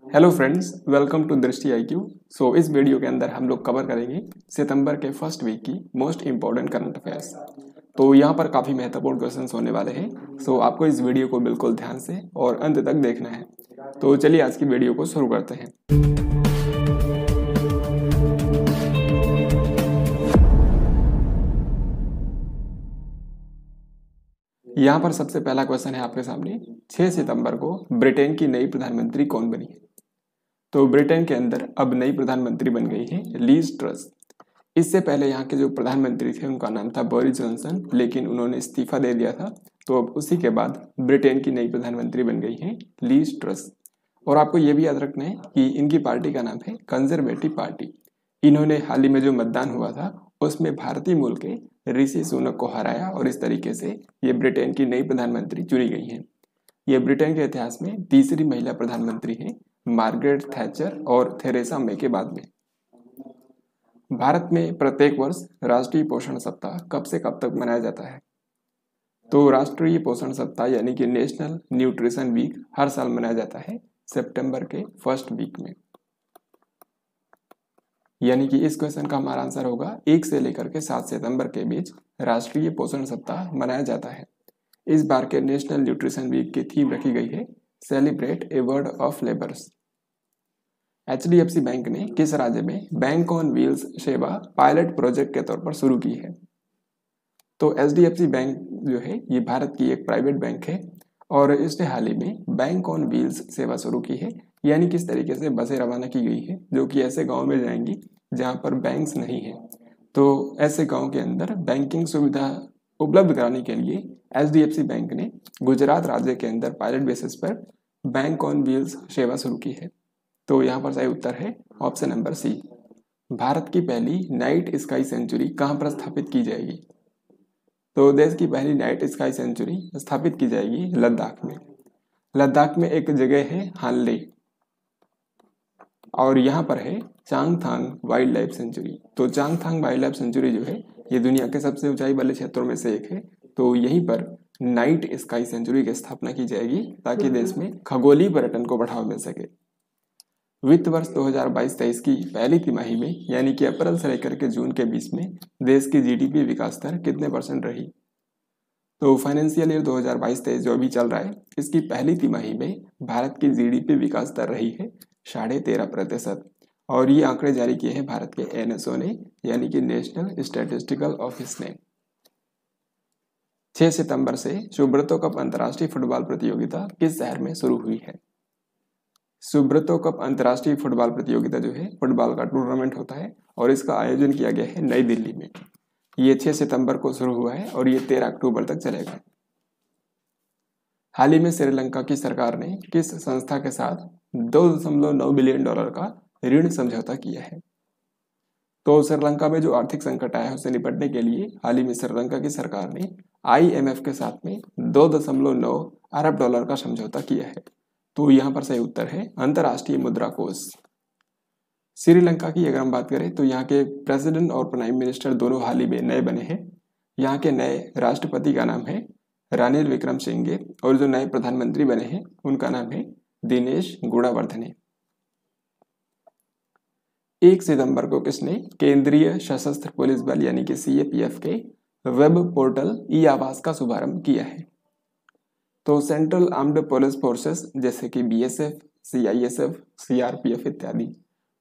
Hello friends, welcome to दृष्टि IQ। इस video के अंदर हम लोग कवर करेंगे सितंबर के फर्स्ट वीक की मोस्ट इम्पॉर्टेंट करंट अफेयर्स। तो यहाँ पर काफ़ी महत्वपूर्ण क्वेश्चंस होने वाले हैं। आपको इस वीडियो को बिल्कुल ध्यान से और अंत तक देखना है। तो चलिए आज की वीडियो को शुरू करते हैं। यहाँ पर सबसे पहला क्वेश्चन है आपके सामने, 6 सितंबर को ब्रिटेन की नई प्रधानमंत्री कौन बनी है? तो ब्रिटेन के अंदर अब नई प्रधानमंत्री बन गई है लीज ट्रस। इससे पहले यहाँ के जो प्रधानमंत्री थे उनका नाम था बोरिस जॉनसन, लेकिन उन्होंने इस्तीफा दे दिया था। तो अब उसी के बाद ब्रिटेन की नई प्रधानमंत्री बन गई है लीज ट्रस। और आपको ये भी याद रखना है कि इनकी पार्टी का नाम है कंजर्वेटिव पार्टी। इन्होंने हाल ही में जो मतदान हुआ था उसमें भारतीय मूल के ऋषि सुनक को हराया और इस तरीके से ये ब्रिटेन की नई प्रधानमंत्री चुनी गई हैं। ये ब्रिटेन के इतिहास में तीसरी महिला प्रधानमंत्री हैं, मार्गरेट थैचर और थेरेसा मे के बाद में। भारत में प्रत्येक वर्ष राष्ट्रीय पोषण सप्ताह कब से कब तक मनाया जाता है? तो राष्ट्रीय पोषण सप्ताह यानी कि नेशनल न्यूट्रिशन वीक हर साल मनाया जाता है सितंबर के फर्स्ट वीक में। यानी कि इस क्वेश्चन का हमारा आंसर होगा 1 से लेकर के 7 सितंबर के बीच राष्ट्रीय पोषण सप्ताह मनाया जाता है। इस बार के नेशनल न्यूट्रिशन वीक की थीम रखी गई है celebrate a world of labours. HDFC bank ने किस राज्य में बैंक ऑन व्हील्स सेवा पायलट प्रोजेक्ट के तौर पर शुरू की है? तो HDFC बैंक जो है ये भारत की एक प्राइवेट बैंक है और इसने हाल ही में बैंक ऑन व्हील्स सेवा शुरू की है। यानी किस तरीके से बसें रवाना की गई है जो कि ऐसे गांव में जाएंगी जहां पर बैंक्स नहीं है। तो ऐसे गांव के अंदर बैंकिंग सुविधा उपलब्ध कराने के लिए HDFC बैंक ने गुजरात राज्य के अंदर पायलट बेसिस पर बैंक ऑन व्हील्स सेवा शुरू की है। तो यहाँ पर सही उत्तर है ऑप्शन नंबर सी। भारत की पहली नाइट स्काई सेंचुरी कहाँ पर स्थापित की जाएगी? तो देश की पहली नाइट स्काई सेंचुरी स्थापित की जाएगी लद्दाख में। लद्दाख में एक जगह है हानले और यहाँ पर है चांगथांग वाइल्ड लाइफ सेंचुरी। तो चांगथांग वाइल्ड लाइफ सेंचुरी जो है ये दुनिया के सबसे ऊंचाई वाले क्षेत्रों में से एक है। तो यहीं पर नाइट स्काई सेंचुरी की स्थापना की जाएगी ताकि देश में खगोलीय पर्यटन को बढ़ावा मिल सके। वित्त वर्ष 2022-23 की पहली तिमाही में यानी कि अप्रैल से लेकर के जून के बीच में देश की GDP विकास दर कितने % रही? तो फाइनेंशियल ईयर 2022-23 जो अभी चल रहा है इसकी पहली तिमाही में भारत की GDP विकास दर रही है 13.5%। और ये आंकड़े जारी किए हैं भारत के NSO ने यानी कि नेशनल स्टैटिस्टिकल ऑफिस ने। 6 सितंबर से सुब्रतो कप अंतर्राष्ट्रीय फुटबॉल प्रतियोगिता किस शहर में शुरू हुई है? सुब्रतो कप अंतर्राष्ट्रीय फुटबॉल प्रतियोगिता जो है फुटबॉल का टूर्नामेंट होता है और इसका आयोजन किया गया है नई दिल्ली में। ये 6 सितंबर को शुरू हुआ है और ये 13 अक्टूबर तक चलेगा। हाल ही में श्रीलंका की सरकार ने किस संस्था के साथ $2.9 बिलियन का ऋण समझौता किया है? तो श्रीलंका में जो आर्थिक संकट आया है उससे निपटने के लिए हाल ही में श्रीलंका की सरकार ने IMF के साथ में $2.9 अरब का समझौता किया है। तो यहाँ पर सही उत्तर है अंतर्राष्ट्रीय मुद्रा कोष। श्रीलंका की अगर हम बात करें तो यहाँ के प्रेसिडेंट और प्राइम मिनिस्टर दोनों हाल ही में नए बने हैं। यहाँ के नए राष्ट्रपति का नाम है रानिल विक्रमसिंघे और जो नए प्रधानमंत्री बने हैं उनका नाम है दिनेश गुणावर्धने। 1 सितंबर को किसने केंद्रीय सशस्त्र पुलिस बल यानी कि CAPF के वेब पोर्टल ई-आवास का शुभारंभ किया है? तो सेंट्रल आर्म्ड पुलिस फोर्सेस जैसे कि BSF, CISF, CRPF इत्यादि,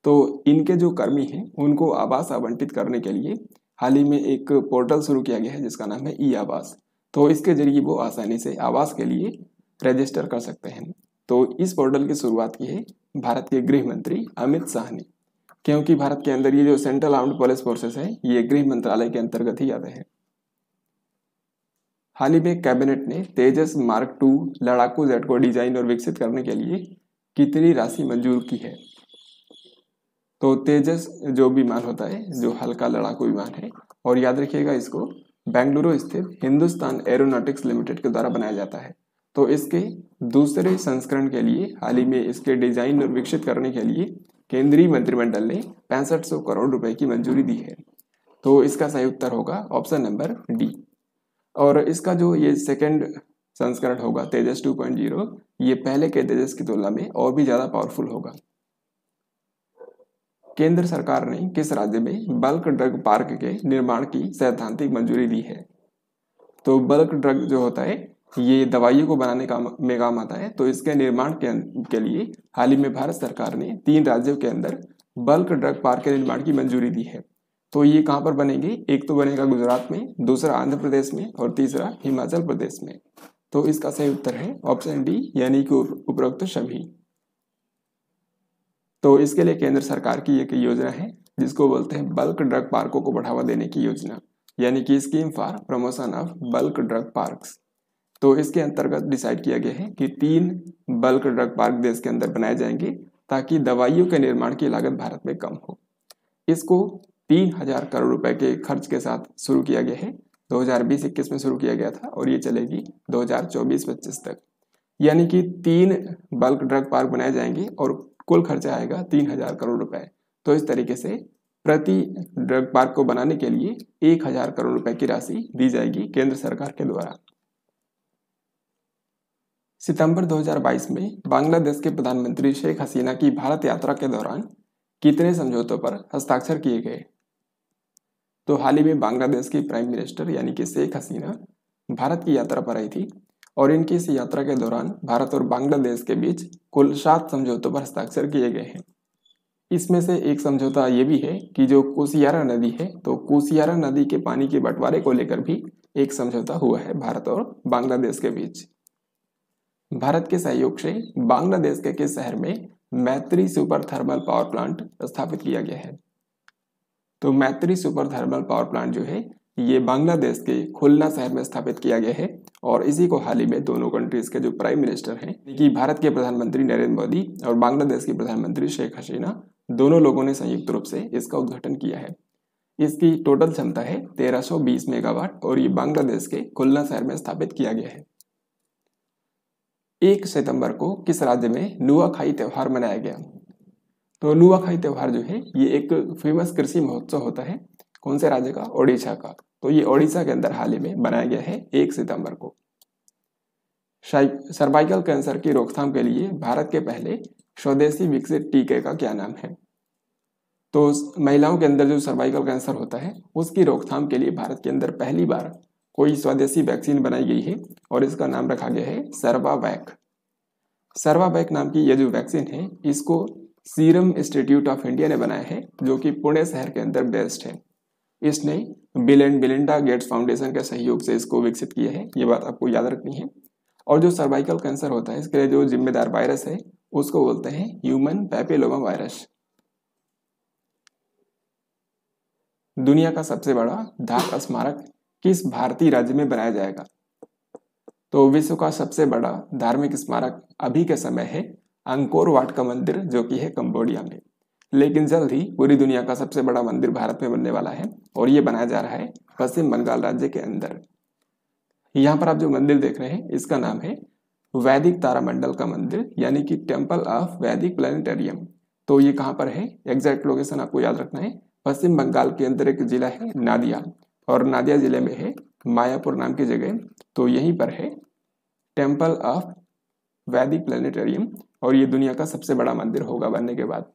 तो इनके जो कर्मी हैं उनको आवास आवंटित करने के लिए हाल ही में एक पोर्टल शुरू किया गया है जिसका नाम है ई-आवास। तो इसके जरिए वो आसानी से आवास के लिए रजिस्टर कर सकते हैं। तो इस पोर्टल की शुरुआत की है भारत के गृह मंत्री अमित शाह ने, क्योंकि भारत के अंदर ये जो सेंट्रल आर्म्ड पुलिस फोर्सेस है ये गृह मंत्रालय के अंतर्गत ही आते हैं। हाल ही में कैबिनेट ने तेजस मार्क 2 लड़ाकू जेट को डिजाइन और विकसित करने के लिए कितनी राशि मंजूर की है? तो तेजस जो विमान होता है जो हल्का लड़ाकू विमान है और याद रखिएगा इसको बेंगलुरु स्थित हिंदुस्तान एरोनॉटिक्स लिमिटेड के द्वारा बनाया जाता है। तो इसके दूसरे संस्करण के लिए हाल ही में इसके डिजाइन और विकसित करने के लिए केंद्रीय मंत्रिमंडल ने 6500 करोड़ रुपए की मंजूरी दी है। तो इसका सही उत्तर होगा ऑप्शन नंबर डी। और इसका जो ये सेकंड संस्करण होगा तेजस 2.0 ये पहले के तेजस की तुलना में और भी ज़्यादा पावरफुल होगा। केंद्र सरकार ने किस राज्य में बल्क ड्रग पार्क के निर्माण की सैद्धांतिक मंजूरी दी है? तो बल्क ड्रग जो होता है ये दवाइयों को बनाने का में काम आता है, तो इसके निर्माण के लिए हाल ही में भारत सरकार ने 3 राज्यों के अंदर बल्क ड्रग पार्क के निर्माण की मंजूरी दी है। तो ये कहाँ पर बनेंगे? एक तो बनेगा गुजरात में, दूसरा आंध्र प्रदेश में और तीसरा हिमाचल प्रदेश में। तो इसका सही उत्तर है ऑप्शन डी, यानी कि उपरोक्त सभी। तो इसके लिए केंद्र सरकार की एक योजना है जिसको बोलते हैं बल्क ड्रग पार्कों को बढ़ावा देने की योजना, यानी कि scheme for promotion of bulk drug parks. तो इसके अंतर्गत डिसाइड किया गया है कि 3 बल्क ड्रग पार्क देश के अंदर बनाए जाएंगे ताकि दवाइयों के निर्माण की लागत भारत में कम हो। इसको 3000 करोड़ रुपए के खर्च के साथ शुरू किया गया है। 2020-21 में शुरू किया गया था और ये चलेगी 2024-25 तक, यानी कि 3 बल्क ड्रग पार्क बनाए जाएंगे और कुल खर्चा आएगा 3000 करोड़ रुपए। तो इस तरीके से प्रति ड्रग पार्क को बनाने के लिए 1000 करोड़ रुपए की राशि दी जाएगी केंद्र सरकार के द्वारा। सितंबर 2022 में बांग्लादेश के प्रधानमंत्री शेख हसीना की भारत यात्रा के दौरान कितने समझौतों पर हस्ताक्षर किए गए? तो हाल ही में बांग्लादेश की प्राइम मिनिस्टर यानी कि शेख हसीना भारत की यात्रा पर आई थी और इनकी इस यात्रा के दौरान भारत और बांग्लादेश के बीच कुल 7 समझौतों पर हस्ताक्षर किए गए हैं। इसमें से एक समझौता ये भी है कि जो कुशियारा नदी है, तो कुशियारा नदी के पानी के बंटवारे को लेकर भी एक समझौता हुआ है भारत और बांग्लादेश के बीच। भारत के सहयोग से बांग्लादेश के किस शहर में मैत्री सुपर थर्मल पावर प्लांट स्थापित किया गया है? तो मैत्री सुपर थर्मल पावर प्लांट जो है ये बांग्लादेश के खुलना शहर में स्थापित किया गया है और इसी को हाल ही में दोनों कंट्रीज के जो प्राइम मिनिस्टर हैं कि भारत के प्रधानमंत्री नरेंद्र मोदी और बांग्लादेश की प्रधानमंत्री शेख हसीना दोनों लोगों ने संयुक्त रूप से इसका उद्घाटन किया है। इसकी टोटल क्षमता है 1320 मेगावाट और ये बांग्लादेश के खुलना शहर में स्थापित किया गया है। 1 सितंबर को किस राज्य में नुआखाई त्योहार मनाया गया? तो नुआखाई त्योहार जो है ये एक फेमस कृषि महोत्सव होता है। कौन से राज्य का? ओडिशा का। तो ये ओडिशा के अंदर हाल ही में बनाया गया है 1 सितंबर को। सर्वाइकल कैंसर की रोकथाम के लिए भारत के पहले स्वदेशी विकसित टीके का क्या नाम है? तो महिलाओं के अंदर जो सर्वाइकल कैंसर होता है उसकी रोकथाम के लिए भारत के अंदर पहली बार कोई स्वदेशी वैक्सीन बनाई गई है और इसका नाम रखा गया है सर्वावैक। सर्वावैक नाम की यह जो वैक्सीन है इसको सीरम इंस्टीट्यूट ऑफ इंडिया ने बनाया है जो कि पुणे शहर के अंदर बेस्ड है। इसने bill and Melinda Gates foundation के सहयोग से इसको विकसित किया है, ये बात आपको याद रखनी है। और जो सर्वाइकल कैंसर होता है इसके लिए जो जिम्मेदार वायरस है उसको बोलते हैं ह्यूमन पैपिलोमा वायरस। दुनिया का सबसे बड़ा डाक स्मारक किस भारतीय राज्य में बनाया जाएगा? तो विश्व का सबसे बड़ा धार्मिक स्मारक अभी के समय है अंकोर वाट का मंदिर जो कि है कंबोडिया में, लेकिन जल्द ही पूरी दुनिया का सबसे बड़ा मंदिर भारत में बनने वाला है और ये बनाया जा रहा है पश्चिम बंगाल राज्य के अंदर। यहाँ पर आप जो मंदिर देख रहे हैं इसका नाम है वैदिक तारामंडल का मंदिर, यानी कि टेम्पल ऑफ वैदिक प्लानिटेरियम। तो ये कहाँ पर है? एग्जैक्ट लोकेशन आपको याद रखना है। पश्चिम बंगाल के अंदर एक जिला है नादिया और नादिया जिले में है मायापुर नाम की जगह, तो यहीं पर है टेम्पल ऑफ वैदिक प्लानिटेरियम और ये दुनिया का सबसे बड़ा मंदिर होगा बनने के बाद।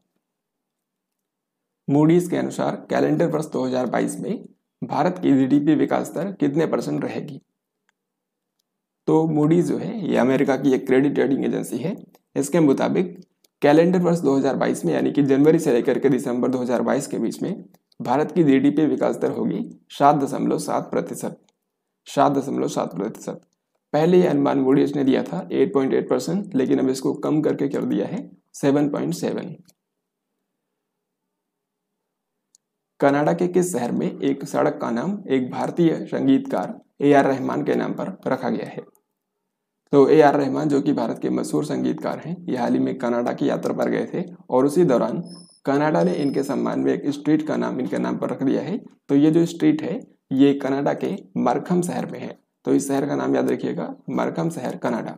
मूडीज के अनुसार कैलेंडर वर्ष 2022 में भारत की जीडीपी विकास दर कितने % रहेगी? तो मूडीज जो है ये अमेरिका की एक क्रेडिट रेटिंग एजेंसी है। इसके मुताबिक कैलेंडर वर्ष 2022 में यानी कि जनवरी से लेकर के दिसंबर 2022 के बीच में भारत की जीडीपी विकास दर होगी 7.7%। 7.7%। पहले ये अनुमान मूडीज ने दिया था 8.8%, लेकिन अब इसको कम करके कर दिया है 7.7। कनाडा के किस शहर में एक सड़क का नाम एक भारतीय संगीतकार AR रहमान के नाम पर रखा गया है? तो AR रहमान जो कि भारत के मशहूर संगीतकार हैं, ये हाल ही में कनाडा की यात्रा पर गए थे और उसी दौरान कनाडा ने इनके सम्मान में एक स्ट्रीट का नाम इनके नाम पर रख दिया है। तो ये जो स्ट्रीट है ये कनाडा के मार्खम शहर में है, तो इस शहर का नाम याद रखिएगा, मार्खम शहर, कनाडा।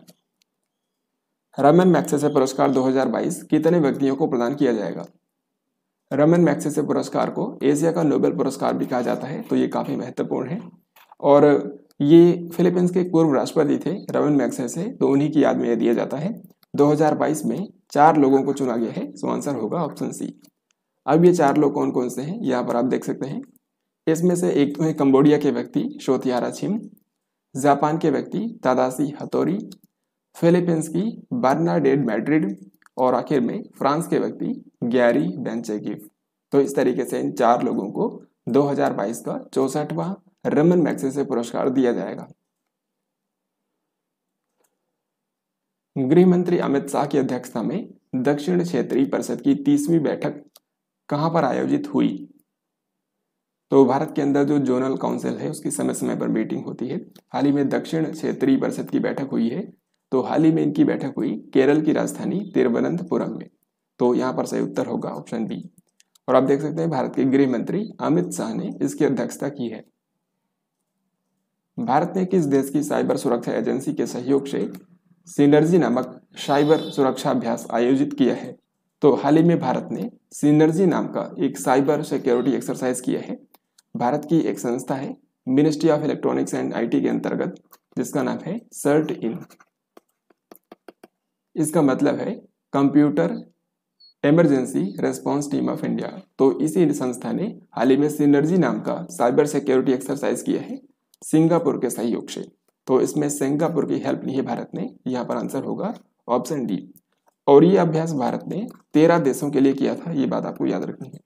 रमन मैग्सेसे पुरस्कार 2022 कितने व्यक्तियों को प्रदान किया जाएगा? रमन मैग्सेसे पुरस्कार को एशिया का नोबेल पुरस्कार भी कहा जाता है, तो ये काफी महत्वपूर्ण है। और ये फिलीपींस के पूर्व राष्ट्रपति थे रमन मैग्सेसे, तो उन्हीं की याद में यह दिया जाता है। 2022 में 4 लोगों को चुना गया है, सो आंसर होगा ऑप्शन सी। अब ये 4 लोग कौन कौन से हैं यहाँ पर आप देख सकते हैं। इसमें से एक तो है कंबोडिया के व्यक्ति शोतियारा छिम, जापान के व्यक्ति तादाशी हतोरी, फिलीपींस की बर्नाडेट मैड्रिड और आखिर में फ्रांस के व्यक्ति गैरी बेंचेगिफ। तो इस तरीके से इन 4 लोगों को 2022 का 64वां रमन मैग्सेसे पुरस्कार दिया जाएगा। गृह मंत्री अमित शाह की अध्यक्षता में दक्षिण क्षेत्रीय परिषद की 30वीं बैठक कहां पर आयोजित हुई? तो भारत के अंदर जो जोनल काउंसिल है उसकी समय समय पर मीटिंग होती है। हाल ही में दक्षिण क्षेत्रीय परिषद की बैठक हुई है, तो हाल ही में इनकी बैठक हुई केरल की राजधानी तिरुवनंतपुरम में। तो यहाँ पर सही उत्तर होगा ऑप्शन बी। और आप देख सकते हैं भारत के गृह मंत्री अमित शाह ने इसकी अध्यक्षता की है। भारत ने किस देश की साइबर सुरक्षा एजेंसी के सहयोग से सिनर्जी नामक साइबर सुरक्षा अभ्यास आयोजित किया है? तो हाल ही में भारत ने सिनर्जी नाम का एक साइबर सिक्योरिटी एक्सरसाइज किया है। भारत की एक संस्था है ministry of electronics and IT के अंतर्गत, जिसका नाम है CERT-IN। इसका मतलब है computer emergency response team of India. तो इसी संस्था ने हाल ही में सिनर्जी नाम का साइबर सिक्योरिटी एक्सरसाइज किया है सिंगापुर के सहयोग से। तो इसमें सिंगापुर की हेल्प ली है भारत ने, यहाँ पर आंसर होगा ऑप्शन डी। और ये अभ्यास भारत ने 13 देशों के लिए किया था, ये बात आपको याद रखनी है।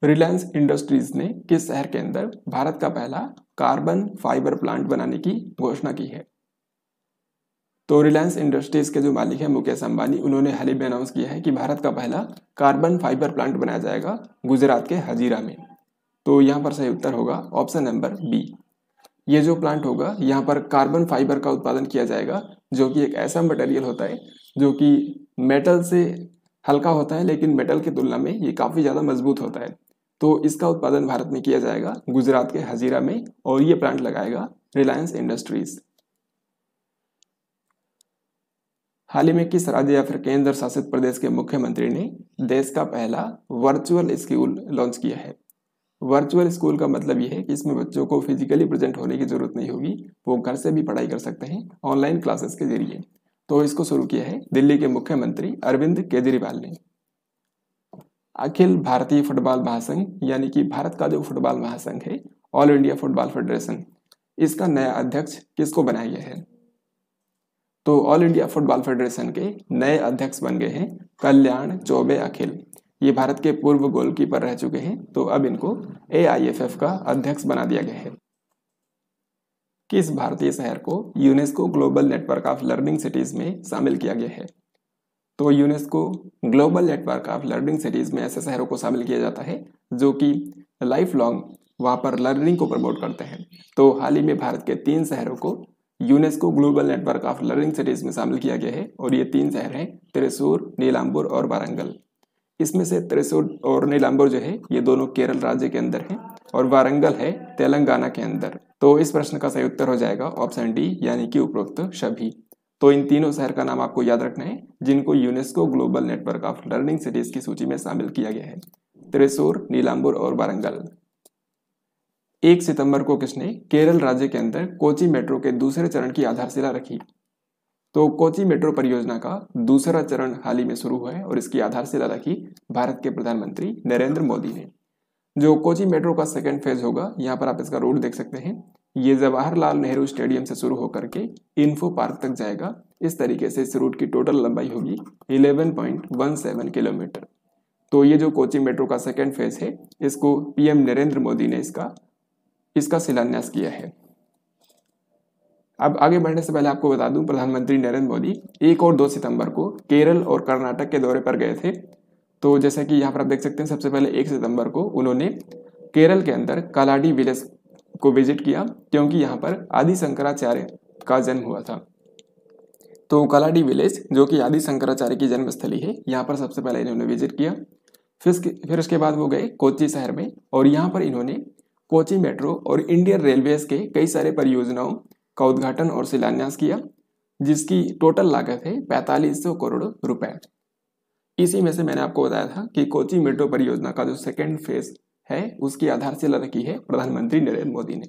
रिलायंस इंडस्ट्रीज ने किस शहर के अंदर भारत का पहला कार्बन फाइबर प्लांट बनाने की घोषणा की है? तो रिलायंस इंडस्ट्रीज के जो मालिक है मुकेश अंबानी, उन्होंने हाल ही में अनाउंस किया है कि भारत का पहला कार्बन फाइबर प्लांट बनाया जाएगा गुजरात के हजीरा में। तो यहाँ पर सही उत्तर होगा ऑप्शन नंबर बी। ये जो प्लांट होगा यहाँ पर कार्बन फाइबर का उत्पादन किया जाएगा, जो कि एक ऐसा मटेरियल होता है जो कि मेटल से हल्का होता है, लेकिन मेटल की तुलना में ये काफ़ी ज़्यादा मजबूत होता है। तो इसका उत्पादन भारत में किया जाएगा गुजरात के हजीरा में, और ये प्लांट लगाएगा रिलायंस इंडस्ट्रीज। हाल ही में किस राज्य या फिर केंद्र शासित प्रदेश के मुख्यमंत्री ने देश का पहला वर्चुअल स्कूल लॉन्च किया है? वर्चुअल स्कूल का मतलब ये है कि इसमें बच्चों को फिजिकली प्रेजेंट होने की जरूरत नहीं होगी, वो घर से भी पढ़ाई कर सकते हैं ऑनलाइन क्लासेस के जरिए। तो इसको शुरू किया है दिल्ली के मुख्यमंत्री अरविंद केजरीवाल ने। अखिल भारतीय फुटबॉल महासंघ यानी कि भारत का जो फुटबॉल महासंघ है, ऑल इंडिया फुटबॉल फेडरेशन, इसका नया अध्यक्ष किसको बनाया गया है? तो ऑल इंडिया फुटबॉल फेडरेशन के नए अध्यक्ष बन गए हैं कल्याण चौबे अखिल। ये भारत के पूर्व गोलकीपर रह चुके हैं, तो अब इनको AIFF का अध्यक्ष बना दिया गया है। किस भारतीय शहर को UNESCO global network of learning cities में शामिल किया गया है? तो UNESCO global network of learning cities में ऐसे शहरों को शामिल किया जाता है जो कि लाइफ लॉन्ग वहाँ पर लर्निंग को प्रमोट करते हैं। तो हाल ही में भारत के 3 शहरों को UNESCO global network of learning cities में शामिल किया गया है, और ये 3 शहर हैं त्रिशूर, नीलांबुर और वारंगल। इसमें से त्रिशूर और नीलांबुर जो है ये दोनों केरल राज्य के अंदर हैं, और वारंगल है तेलंगाना के अंदर। तो इस प्रश्न का सही उत्तर हो जाएगा ऑप्शन डी, यानी कि उपरोक्त सभी। तो इन तीनों शहर का नाम आपको याद रखना है जिनको UNESCO global network of learning cities की सूची में शामिल किया गया है, त्रिशूर, नीलांबुर और वारंगल। 1 सितंबर को किसने केरल राज्य के अंदर कोची मेट्रो के दूसरे चरण की आधारशिला रखी? तो कोची मेट्रो परियोजना का दूसरा चरण हाल ही में शुरू हुआ है, और इसकी आधारशिला रखी भारत के प्रधानमंत्री नरेंद्र मोदी ने। जो कोची मेट्रो का सेकेंड फेज होगा, यहाँ पर आप इसका रूट देख सकते हैं, ये जवाहरलाल नेहरू स्टेडियम से शुरू होकर के इन्फो पार्क तक जाएगा। इस तरीके से इस रूट की टोटल लंबाई होगी 11.17 किलोमीटर। तो ये जो कोची मेट्रो का सेकेंड फेज है, इसको PM नरेंद्र मोदी ने इसका शिलान्यास किया है। अब आगे बढ़ने से पहले आपको बता दूं, प्रधानमंत्री नरेंद्र मोदी 1 और 2 सितंबर को केरल और कर्नाटक के दौरे पर गए थे। तो जैसे कि यहाँ पर आप देख सकते हैं, सबसे पहले 1 सितंबर को उन्होंने केरल के अंदर कालाडी विलेज को विजिट किया, क्योंकि यहाँ पर आदि शंकराचार्य का जन्म हुआ था। तो कालाडी विलेज जो कि आदि शंकराचार्य की जन्मस्थली है, यहाँ पर सबसे पहले इन्होंने विजिट किया। फिर उसके बाद वो गए कोच्चि शहर में, और यहाँ पर इन्होंने कोची मेट्रो और इंडियन रेलवेज के कई सारे परियोजनाओं का उद्घाटन और शिलान्यास किया, जिसकी टोटल लागत है 4500 करोड़ रुपए। इसी में से मैंने आपको बताया था कि कोची मेट्रो परियोजना का जो सेकेंड फेज है उसकी आधारशिला रखी है प्रधानमंत्री नरेंद्र मोदी ने।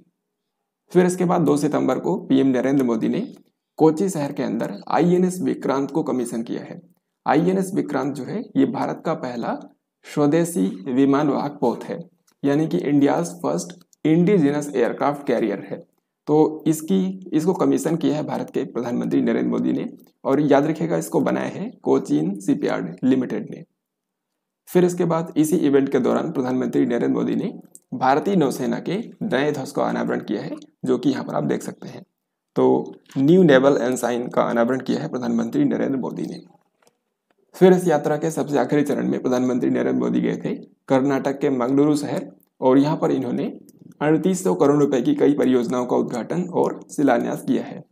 फिर इसके बाद 2 सितंबर को पीएम नरेंद्र मोदी ने कोची शहर के अंदर आईएनएस विक्रांत को कमीशन किया है। आईएनएस विक्रांत जो है ये भारत का पहला स्वदेशी विमान वाहक पोत है, यानी कि India's first indigenous aircraft carrier है। तो इसको कमीशन किया है भारत के प्रधानमंत्री नरेंद्र मोदी ने, और याद रखिएगा इसको बनाया है कोचीन शिपयार्ड लिमिटेड ने। फिर इसके बाद इसी इवेंट के दौरान प्रधानमंत्री नरेंद्र मोदी ने भारतीय नौसेना के नए ध्वज का अनावरण किया है, जो कि यहाँ पर आप देख सकते हैं। तो न्यू नेवल एनसाइन का अनावरण किया है प्रधानमंत्री नरेंद्र मोदी ने। फिर इस यात्रा के सबसे आखिरी चरण में प्रधानमंत्री नरेंद्र मोदी गए थे कर्नाटक के मंगलुरु शहर, और यहाँ पर इन्होंने 3800 करोड़ रुपए की कई परियोजनाओं का उद्घाटन और शिलान्यास किया है।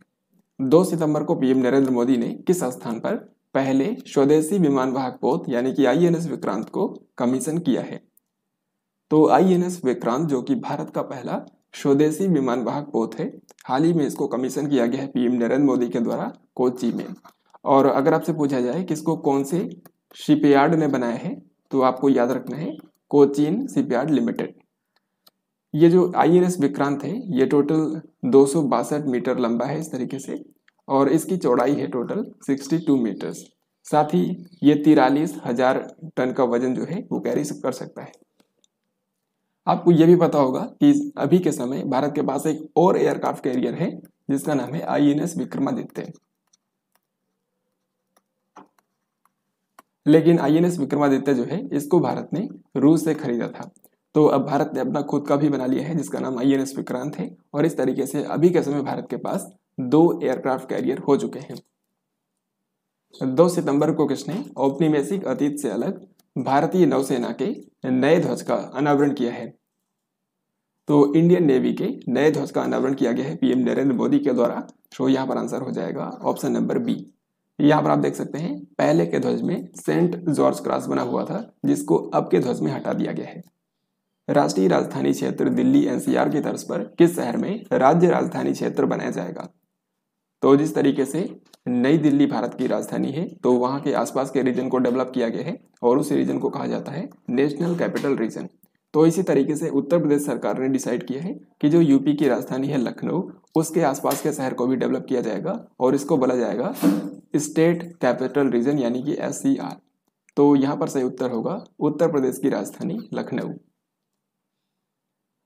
2 सितंबर को पीएम नरेंद्र मोदी ने किस स्थान पर पहले स्वदेशी विमान वाहक पोत यानी कि आईएनएस विक्रांत को कमीशन किया है? तो आईएनएस विक्रांत जो कि भारत का पहला स्वदेशी विमान वाहक पोत है, हाल ही में इसको कमीशन किया गया है पीएम नरेंद्र मोदी के द्वारा कोची में। और अगर आपसे पूछा जाए कि इसको कौन से शिपयार्ड ने बनाया है, तो आपको याद रखना है कोचीन शिपयार्ड लिमिटेड। ये जो आईएनएस विक्रांत है ये टोटल 262 मीटर लंबा है इस तरीके से, और इसकी चौड़ाई है टोटल 62 मीटर्स। साथ ही ये 43,000 टन का वजन जो है वो कैरी कर सकता है। आपको ये भी पता होगा कि अभी के समय भारत के पास एक और एयरक्राफ्ट कैरियर है जिसका नाम है आईएनएस विक्रमादित्य। लेकिन आईएनएस विक्रमादित्य जो है इसको भारत ने रूस से खरीदा था, तो अब भारत ने अपना खुद का भी बना लिया है जिसका नाम आईएनएस विक्रांत है। और इस तरीके से अभी के समय भारत के पास 2 एयरक्राफ्ट कैरियर हो चुके हैं। 2 सितंबर को किसने औपनिवेशिक अतीत से अलग भारतीय नौसेना के नए ध्वज का अनावरण किया है? तो इंडियन नेवी के नए ध्वज का अनावरण किया गया है पीएम नरेंद्र मोदी के द्वारा। तो यहाँ पर आंसर हो जाएगा ऑप्शन नंबर बी। यहाँ पर आप देख सकते हैं पहले के ध्वज में सेंट जॉर्ज क्रॉस बना हुआ था, जिसको अब के ध्वज में हटा दिया गया है। राष्ट्रीय राजधानी क्षेत्र दिल्ली एनसीआर की तर्ज पर किस शहर में राज्य राजधानी क्षेत्र बनाया जाएगा? तो जिस तरीके से नई दिल्ली भारत की राजधानी है, तो वहाँ के आसपास के रीजन को डेवलप किया गया है और उस रीजन को कहा जाता है नेशनल कैपिटल रीजन। तो इसी तरीके से उत्तर प्रदेश सरकार ने डिसाइड किया है कि जो यूपी की राजधानी है लखनऊ, उसके आसपास के शहर को भी डेवलप किया जाएगा और इसको बोला जाएगा स्टेट कैपिटल रीजन यानी कि SCR। तो यहाँ पर सही उत्तर होगा उत्तर प्रदेश की राजधानी लखनऊ।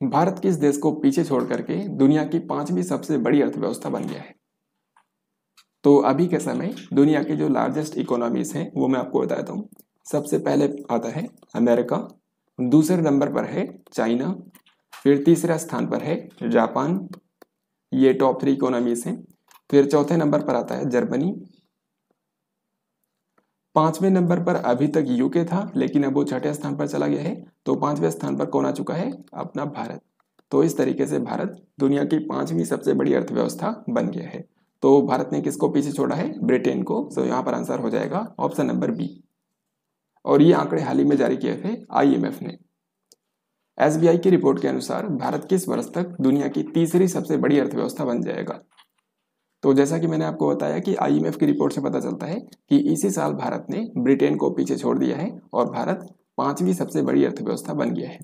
भारत किस देश को पीछे छोड़ करके दुनिया की 5वीं सबसे बड़ी अर्थव्यवस्था बन गया है? तो अभी के समय दुनिया की जो लार्जेस्ट इकोनॉमीज हैं वो मैं आपको बताता हूँ। सबसे पहले आता है अमेरिका, दूसरे नंबर पर है चाइना, फिर तीसरा स्थान पर है जापान, ये टॉप 3 इकोनॉमीज हैं। फिर चौथे नंबर पर आता है जर्मनी, 5वें नंबर पर अभी तक यूके था लेकिन अब वो 6ठे स्थान पर चला गया है। तो 5वें स्थान पर कौन आ चुका है? अपना भारत। तो इस तरीके से भारत दुनिया की 5वीं सबसे बड़ी अर्थव्यवस्था बन गया है। तो भारत ने किसको पीछे छोड़ा है? ब्रिटेन को। तो यहाँ पर आंसर हो जाएगा ऑप्शन नंबर बी। और ये आंकड़े हाल ही में जारी किए थे IMF ने। SBI की रिपोर्ट के अनुसार भारत किस वर्ष तक दुनिया की तीसरी सबसे बड़ी अर्थव्यवस्था बन जाएगा? तो जैसा कि मैंने आपको बताया कि IMF की रिपोर्ट से पता चलता है कि इसी साल भारत ने ब्रिटेन को पीछे छोड़ दिया है और भारत 5वीं सबसे बड़ी अर्थव्यवस्था बन गया है।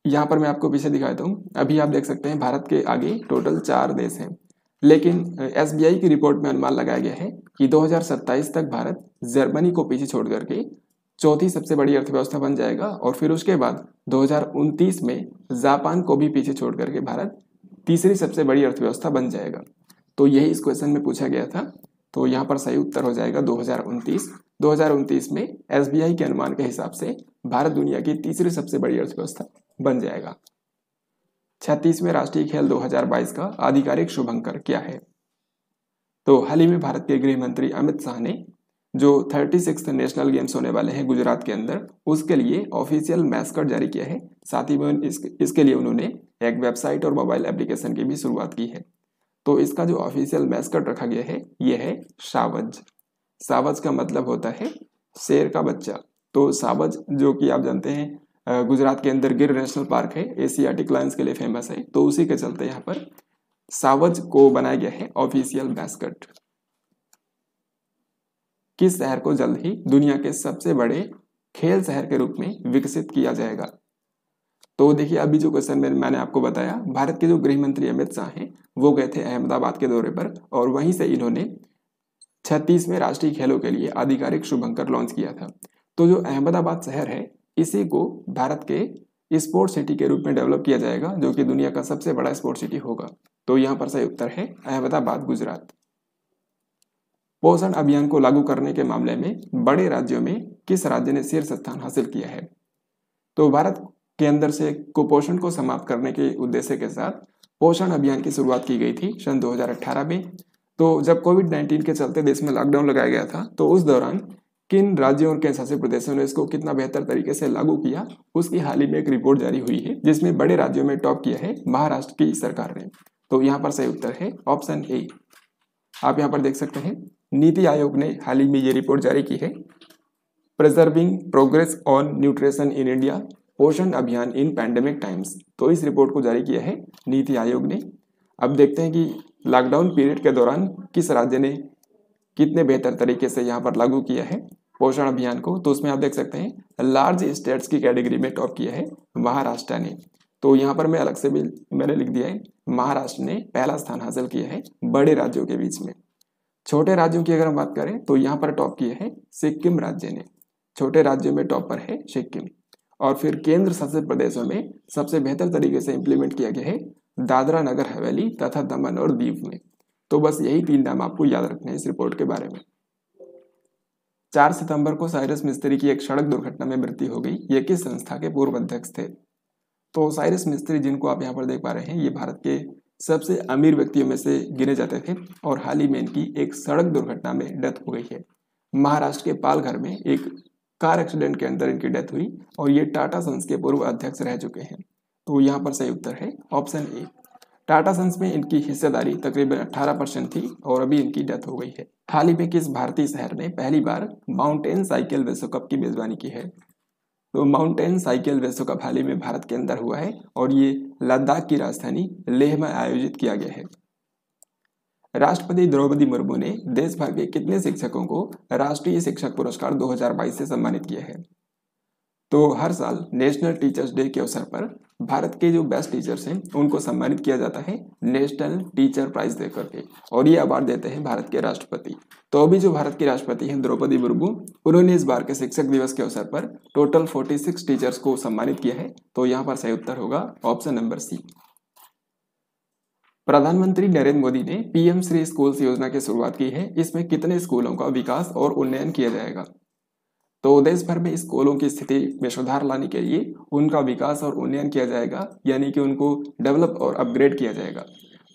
यहाँ पर मैं आपको पीछे दिखाता हूँ। अभी आप देख सकते हैं भारत के आगे टोटल 4 देश हैं, लेकिन SBI की रिपोर्ट में अनुमान लगाया गया है कि 2027 तक भारत जर्मनी को पीछे छोड़ करके 4थी सबसे बड़ी अर्थव्यवस्था बन जाएगा और फिर उसके बाद 2029 में जापान को भी पीछे छोड़ करके भारत तीसरी सबसे बड़ी अर्थव्यवस्था बन जाएगा। तो यही इस क्वेश्चन में पूछा गया था। तो यहाँ पर सही उत्तर हो जाएगा 2029। 2029 में SBI के अनुमान के हिसाब से भारत दुनिया की तीसरी सबसे बड़ी अर्थव्यवस्था बन जाएगा। 36वें राष्ट्रीय खेल 2022 का आधिकारिक शुभंकर क्या है? तो हाल ही में भारत के गृह मंत्री अमित शाह ने जो 36 नेशनल गेम्स होने वाले हैं गुजरात के अंदर, उसके लिए ऑफिशियल मैस्कट जारी किया है। साथ ही में इसके लिए उन्होंने एक वेबसाइट और मोबाइल एप्लीकेशन की भी शुरुआत की है। तो इसका जो ऑफिशियल मैस्कट रखा गया है ये है सावज। सावज का मतलब होता है शेर का बच्चा। तो सावज जो कि आप जानते हैं गुजरात के अंदर गिर नेशनल पार्क है, एशियाटिक लायंस के लिए फेमस है। तो उसी के चलते यहाँ पर सावज को बनाया गया है ऑफिशियल मैस्कट। किस शहर को जल्द ही दुनिया के सबसे बड़े खेल शहर के रूप में विकसित किया जाएगा? तो देखिए अभी जो क्वेश्चन मैंने आपको बताया, भारत के जो गृह मंत्री अमित शाह हैं वो गए थे अहमदाबाद के दौरे पर और वहीं से इन्होंने 36वें राष्ट्रीय खेलों के लिए आधिकारिक शुभंकर लॉन्च किया था। तो जो अहमदाबाद शहर है इसी को भारत के स्पोर्ट्स सिटी के रूप में डेवलप किया जाएगा, जो कि दुनिया का सबसे बड़ा स्पोर्ट्स सिटी होगा। तो यहाँ पर सही उत्तर है अहमदाबाद, गुजरात। पोषण अभियान को लागू करने के मामले में बड़े राज्यों में किस राज्य ने शीर्ष स्थान हासिल किया है? तो भारत के अंदर से कुपोषण को समाप्त करने के उद्देश्य के साथ पोषण अभियान की शुरुआत की गई थी सन 2018 में। तो जब कोविड-19 के चलते देश में लॉकडाउन लगाया गया था तो उस दौरान किन राज्यों और केंद्र शासित प्रदेशों ने इसको कितना बेहतर तरीके से लागू किया, उसकी हाल ही में एक रिपोर्ट जारी हुई है जिसमें बड़े राज्यों में टॉप किया है महाराष्ट्र की सरकार ने। तो यहाँ पर सही उत्तर है ऑप्शन ए। आप यहाँ पर देख सकते हैं नीति आयोग ने हाल ही में ये रिपोर्ट जारी की है, preserving progress on nutrition in India, पोषण अभियान इन पैंडेमिक टाइम्स। तो इस रिपोर्ट को जारी किया है नीति आयोग ने। अब देखते हैं कि लॉकडाउन पीरियड के दौरान किस राज्य ने कितने बेहतर तरीके से यहाँ पर लागू किया है पोषण अभियान को। तो उसमें आप देख सकते हैं लार्ज स्टेट्स की कैटेगरी में टॉप किया है महाराष्ट्र ने। तो यहाँ पर मैं अलग से भी मैंने लिख दिया है महाराष्ट्र ने पहला स्थान हासिल किया है बड़े राज्यों के बीच में। छोटे राज्यों की अगर हम बात करें तो यहाँ पर टॉप किया है सिक्किम राज्य ने। छोटे राज्यों में टॉप पर है सिक्किम। और फिर केंद्र शासित प्रदेशों में सबसे बेहतर तरीके से इंप्लीमेंट किया गया है दादरा नगर हवेली तथा दमन और दीव में। तो बस यही 3 नाम आपको याद रखने हैं इस रिपोर्ट के बारे में। 4 सितंबर को साइरस मिस्त्री की एक सड़क दुर्घटना में मृत्यु हो गई। ये किस संस्था के पूर्व अध्यक्ष थे? तो साइरस मिस्त्री जिनको आप यहाँ पर देख पा रहे हैं ये भारत के सबसे अमीर व्यक्तियों में से गिने जाते थे और हाल ही में इनकी एक सड़क दुर्घटना में डेथ हो गई है। महाराष्ट्र के पालघर में एक कार एक्सीडेंट के अंदर इनकी डेथ हुई और ये टाटा सन्स के पूर्व अध्यक्ष रह चुके हैं। तो यहाँ पर सही उत्तर है ऑप्शन ए। टाटा सन्स में इनकी हिस्सेदारी तकरीबन 18% थी और अभी इनकी डेथ हो गई है। हाल ही में किस भारतीय शहर ने पहली बार माउंटेन साइकिल विश्व कप की मेजबानी की है? तो माउंटेन साइकिल विश्व कप हाल ही में भारत के अंदर हुआ है और ये लद्दाख की राजधानी लेह में आयोजित किया गया है। राष्ट्रपति द्रौपदी मुर्मू ने देश भर के कितने शिक्षकों को राष्ट्रीय शिक्षक पुरस्कार 2022 से सम्मानित किया है? तो हर साल नेशनल टीचर्स डे के अवसर पर भारत के जो बेस्ट टीचर्स हैं उनको सम्मानित किया जाता है नेशनल टीचर प्राइज देकर के, और ये अवार्ड देते हैं भारत के राष्ट्रपति। तो अभी जो भारत की राष्ट्रपति हैं द्रौपदी मुर्मू, उन्होंने इस बार के शिक्षक दिवस के अवसर पर टोटल 46 टीचर्स को सम्मानित किया है। तो यहाँ पर सही उत्तर होगा ऑप्शन नंबर सी। प्रधानमंत्री नरेंद्र मोदी ने पीएम श्री स्कूल्स योजना की शुरुआत की है। इसमें कितने स्कूलों का विकास और उन्नयन किया जाएगा? तो देश भर में स्कूलों की स्थिति में सुधार लाने के लिए उनका विकास और उन्नयन किया जाएगा, यानी कि उनको डेवलप और अपग्रेड किया जाएगा।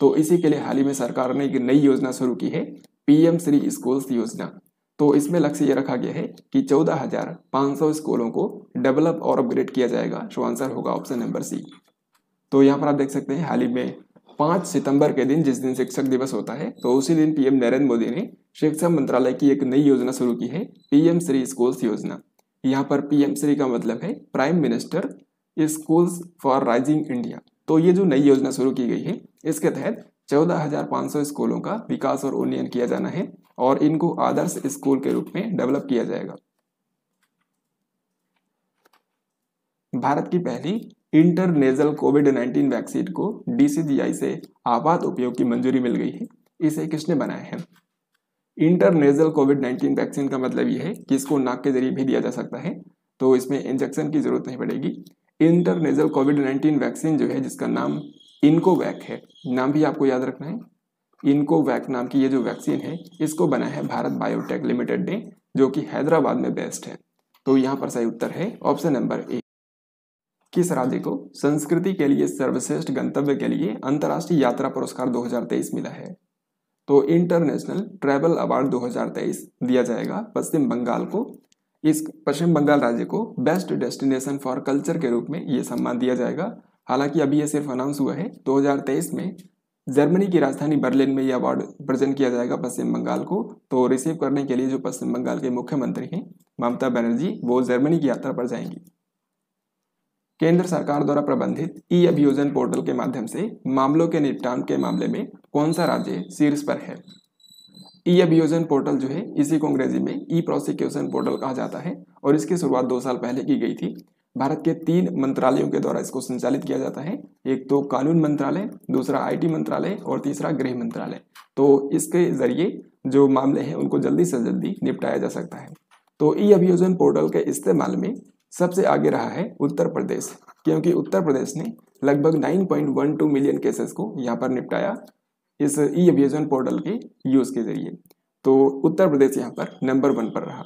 तो इसी के लिए हाल ही में सरकार ने एक नई योजना शुरू की है, पीएम श्री स्कूल्स योजना। तो इसमें लक्ष्य ये रखा गया है कि 14,500 स्कूलों को डेवलप और अपग्रेड किया जाएगा। सो आंसर होगा ऑप्शन नंबर सी। तो यहाँ पर आप देख सकते हैं हाल ही में 5 सितंबर के दिन, जिस दिन शिक्षक दिवस होता है, तो उसी दिन पीएम नरेंद्र मोदी ने शिक्षा मंत्रालय की एक नई योजना शुरू की है, पीएम श्री स्कूल्स योजना। यहाँ पर पीएम श्री का मतलब है prime minister schools for rising India. तो ये जो नई योजना शुरू की गई है इसके तहत 14,500 स्कूलों का विकास और उन्नयन किया जाना है और इनको आदर्श स्कूल के रूप में डेवलप किया जाएगा। भारत की पहली इंटरनेजल कोविड-19 वैक्सीन को डीसीजीआई से आपात उपयोग की मंजूरी मिल गई है। इसे किसने बनाया है? इंटरनेजल कोविड-19 वैक्सीन का मतलब ये है कि इसको नाक के जरिए भी दिया जा सकता है, तो इसमें इंजेक्शन की जरूरत नहीं पड़ेगी। इंटरनेजल कोविड-19 वैक्सीन जो है, जिसका नाम इनकोवैक है, नाम भी आपको याद रखना है। इनकोवैक नाम की ये जो वैक्सीन है इसको बनाया है भारत बायोटेक लिमिटेड ने, जो कि हैदराबाद में बेस्ड है। तो यहाँ पर सही उत्तर है ऑप्शन नंबर ए। किस राज्य को संस्कृति के लिए सर्वश्रेष्ठ गंतव्य के लिए अंतर्राष्ट्रीय यात्रा पुरस्कार 2023 मिला है? तो इंटरनेशनल ट्रैवल अवार्ड 2023 दिया जाएगा पश्चिम बंगाल को। इस पश्चिम बंगाल राज्य को बेस्ट डेस्टिनेशन फॉर कल्चर के रूप में ये सम्मान दिया जाएगा। हालांकि अभी ये सिर्फ अनाउंस हुआ है। 2023 में जर्मनी की राजधानी बर्लिन में ये अवार्ड प्रेजेंट किया जाएगा पश्चिम बंगाल को। तो रिसीव करने के लिए जो पश्चिम बंगाल के मुख्यमंत्री हैं ममता बनर्जी, वो जर्मनी की यात्रा पर जाएंगी। केंद्र सरकार द्वारा प्रबंधित ई अभियोजन पोर्टल के माध्यम से मामलों के निपटान के मामले में कौन सा राज्य शीर्ष पर है? ई अभियोजन पोर्टल जो है इसी को अंग्रेजी में ई प्रोसिक्यूशन पोर्टल कहा जाता है और इसकी शुरुआत 2 साल पहले की गई थी। भारत के 3 मंत्रालयों के द्वारा इसको संचालित किया जाता है। एक तो कानून मंत्रालय, दूसरा आईटी मंत्रालय और तीसरा गृह मंत्रालय। तो इसके जरिए जो मामले हैं उनको जल्दी से जल्दी निपटाया जा सकता है। तो ई अभियोजन पोर्टल के इस्तेमाल में सबसे आगे रहा है उत्तर प्रदेश, क्योंकि उत्तर प्रदेश ने लगभग 9.12 मिलियन केसेस को यहाँ पर निपटाया इस ई अभियोजन पोर्टल के यूज के जरिए। तो उत्तर प्रदेश यहाँ पर नंबर 1 पर रहा।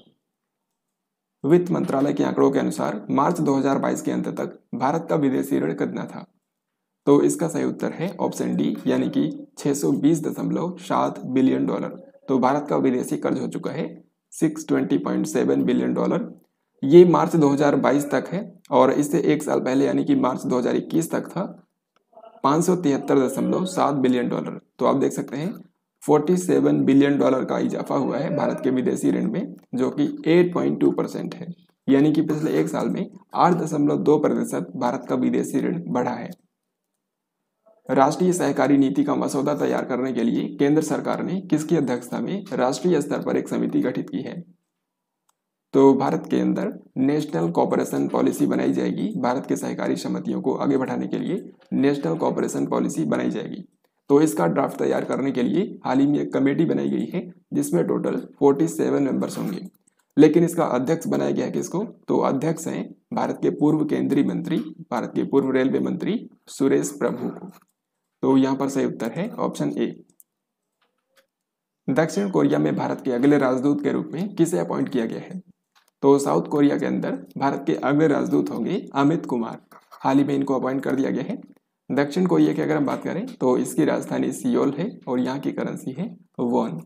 वित्त मंत्रालय के आंकड़ों के अनुसार मार्च 2022 के अंत तक भारत का विदेशी ऋण कितना था? तो इसका सही उत्तर है ऑप्शन डी, यानी कि 620.7 बिलियन डॉलर। तो भारत का विदेशी कर्ज हो चुका है 620.7 बिलियन डॉलर। ये मार्च 2022 तक है और इससे एक साल पहले यानी कि मार्च 2021 तक था 573.7 बिलियन डॉलर। तो आप देख सकते हैं 47 बिलियन डॉलर का इजाफा हुआ है भारत के विदेशी ऋण में, जो कि 8.2% है, यानी कि पिछले एक साल में 8.2% भारत का विदेशी ऋण बढ़ा है। राष्ट्रीय सहकारी नीति का मसौदा तैयार करने के लिए केंद्र सरकार ने किसकी अध्यक्षता में राष्ट्रीय स्तर पर एक समिति गठित की है? तो भारत के अंदर नेशनल कोऑपरेशन पॉलिसी बनाई जाएगी। भारत के सहकारी समितियों को आगे बढ़ाने के लिए नेशनल कोऑपरेशन पॉलिसी बनाई जाएगी। तो इसका ड्राफ्ट तैयार करने के लिए हाल ही में एक कमेटी बनाई गई है जिसमें टोटल 47 मेंबर्स होंगे। लेकिन इसका अध्यक्ष बनाया गया है किसको? तो अध्यक्ष हैं भारत के पूर्व केंद्रीय मंत्री, भारत के पूर्व रेलवे मंत्री सुरेश प्रभु को। तो यहाँ पर सही उत्तर है ऑप्शन ए। दक्षिण कोरिया में भारत के अगले राजदूत के रूप में किसे अपॉइंट किया गया है? तो साउथ कोरिया के अंदर भारत के अगले राजदूत होंगे अमित कुमार। हाल ही में इनको अपॉइंट कर दिया गया है। दक्षिण कोरिया की अगर हम बात करें तो इसकी राजधानी सियोल है और यहाँ की करेंसी है वॉन।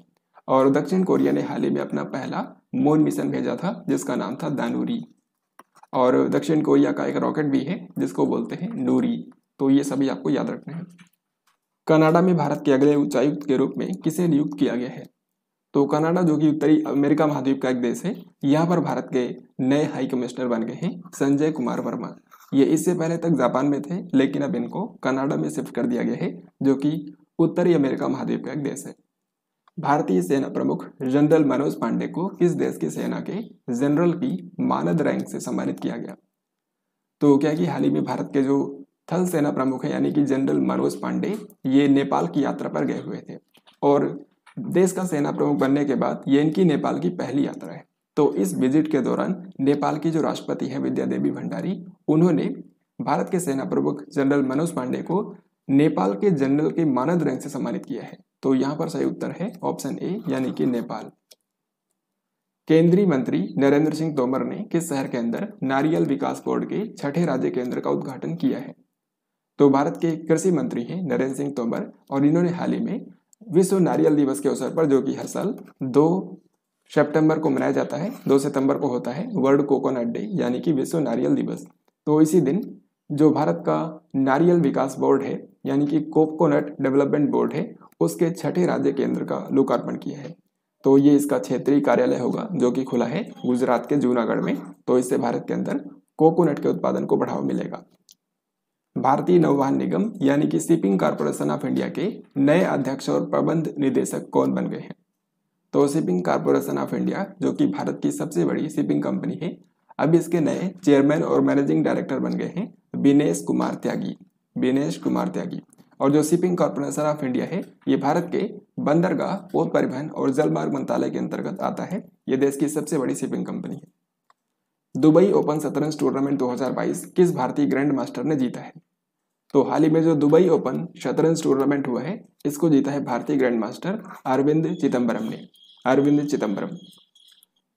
और दक्षिण कोरिया ने हाल ही में अपना पहला मून मिशन भेजा था जिसका नाम था दानूरी। और दक्षिण कोरिया का एक रॉकेट भी है जिसको बोलते हैं नूरी। तो ये सभी आपको याद रखना है। कनाडा में भारत के अगले उच्चायुक्त के रूप में किसे नियुक्त किया गया है? तो कनाडा जो कि उत्तरी अमेरिका महाद्वीप का एक देश है, यहाँ पर भारत के नए हाई कमिश्नर बन गए हैं संजय कुमार वर्मा। ये इससे पहले तक जापान में थे, लेकिन अब इनको कनाडा में शिफ्ट कर दिया गया है जो कि उत्तरी अमेरिका महाद्वीप का एक देश है। भारतीय सेना प्रमुख जनरल मनोज पांडे को किस देश की सेना के जनरल की मानद रैंक से सम्मानित किया गया? तो क्या कि हाल ही में भारत के जो थल सेना प्रमुख है यानी कि जनरल मनोज पांडे, ये नेपाल की यात्रा पर गए हुए थे और देश का सेना प्रमुख बनने के बाद ये इनकी नेपाल की पहली यात्रा है। तो इस विजिट के दौरान नेपाल की जो राष्ट्रपति है विद्या देवी भंडारी, उन्होंने भारत के सेना प्रमुख जनरल मनोज पांडे को नेपाल के जनरल के मानद रैंक से सम्मानित किया है। तो यहाँ पर सही उत्तर है ऑप्शन ए, यानी कि नेपाल। केंद्रीय मंत्री नरेंद्र सिंह तोमर ने किस शहर के अंदर नारियल विकास बोर्ड के 6ठे राज्य केंद्र का उद्घाटन किया है? तो भारत के कृषि मंत्री हैं नरेंद्र सिंह तोमर और इन्होंने हाल ही में विश्व नारियल दिवस के अवसर पर, जो कि हर साल 2 सितंबर को मनाया जाता है, 2 सितंबर को होता है वर्ल्ड कोकोनट डे यानी कि विश्व नारियल दिवस। तो इसी दिन जो भारत का नारियल विकास बोर्ड है यानी कि कोकोनट डेवलपमेंट बोर्ड है, उसके 6ठे राज्य केंद्र का लोकार्पण किया है। तो ये इसका क्षेत्रीय कार्यालय होगा जो कि खुला है गुजरात के जूनागढ़ में। तो इससे भारत के अंदर कोकोनट के उत्पादन को बढ़ावा मिलेगा। भारतीय नौवहन निगम यानी कि शिपिंग कॉर्पोरेशन ऑफ इंडिया के नए अध्यक्ष और प्रबंध निदेशक कौन बन गए हैं? तो शिपिंग कॉर्पोरेशन ऑफ इंडिया जो कि भारत की सबसे बड़ी शिपिंग कंपनी है, अब इसके नए चेयरमैन और मैनेजिंग डायरेक्टर बन गए हैं दिनेश कुमार त्यागी। और जो शिपिंग कॉर्पोरेशन ऑफ इंडिया है, ये भारत के बंदरगाह, पोत परिवहन और जलमार्ग मंत्रालय के अंतर्गत आता है। ये देश की सबसे बड़ी शिपिंग कंपनी है। दुबई ओपन शतरंज टूर्नामेंट 2022 किस भारतीय ग्रैंड मास्टर ने जीता है? तो हाल ही में जो दुबई ओपन शतरंज टूर्नामेंट हुआ है, इसको जीता है भारतीय ग्रैंड मास्टर अरविंद चिदम्बरम ने।